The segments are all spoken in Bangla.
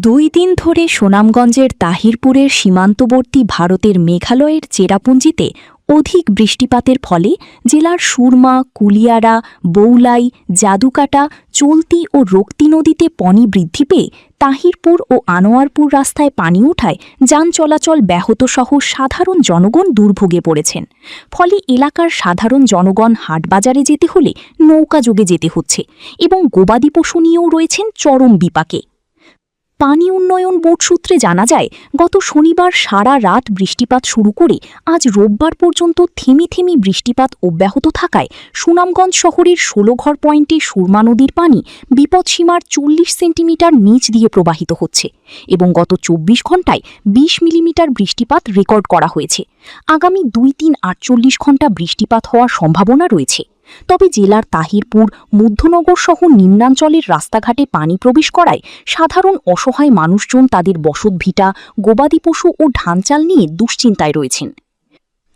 2 দিন ধরে সুনামগঞ্জের তাহিরপুরের সীমান্তবর্তী ভারতের মেঘালয়ের চেরাপুঞ্জিতে অধিক বৃষ্টিপাতের ফলে জেলার সুরমা, কুলিয়ারা, বৌলাই, জাদুকাটা, চলতি ও রক্তি নদীতে পানি বৃদ্ধি পেয়ে তাহিরপুর ও আনোয়ারপুর রাস্তায় পানি ওঠায় যান চলাচল ব্যাহতসহ সাধারণ জনগণ দুর্ভোগে পড়েছেন। ফলে এলাকার সাধারণ জনগণ হাটবাজারে যেতে হলে নৌকাযোগে যেতে হচ্ছে এবং গবাদি পশু নিয়েও রয়েছেন চরম বিপাকে। পানি উন্নয়ন বোর্ড সূত্রে জানা যায়, গত শনিবার সারা রাত বৃষ্টিপাত শুরু করে আজ রোববার পর্যন্ত থেমে থেমে বৃষ্টিপাত অব্যাহত থাকায় সুনামগঞ্জ শহরের 16 ঘর পয়েন্টে সুরমা নদীর পানি বিপদসীমার 40 সেন্টিমিটার নিচ দিয়ে প্রবাহিত হচ্ছে এবং গত 24 ঘণ্টায় 20 মিলিমিটার বৃষ্টিপাত রেকর্ড করা হয়েছে। আগামী 2-3-48 ঘণ্টা বৃষ্টিপাত হওয়ার সম্ভাবনা রয়েছে। তবে জেলার তাহিরপুর, মধ্যনগর সহ নিম্নাঞ্চলের রাস্তাঘাটে পানি প্রবেশ করায় সাধারণ অসহায় মানুষজন তাদের বসতভিটা, গবাদি পশু ও ধানচাল নিয়ে দুশ্চিন্তায় রয়েছেন।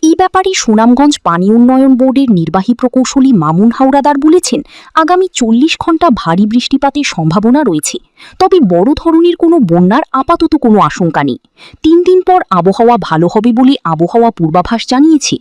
এই ব্যাপারে সুনামগঞ্জ পানি উন্নয়ন বোর্ডের নির্বাহী প্রকৌশলী মামুন হাওড়াদার বলেছেন, আগামী 40 ঘণ্টা ভারী বৃষ্টিপাতের সম্ভাবনা রয়েছে, তবে বড় ধরনের কোনো বন্যার আপাতত কোনো আশঙ্কা নেই। 3 দিন পর আবহাওয়া ভালো হবে বলে আবহাওয়া পূর্বাভাস জানিয়েছে।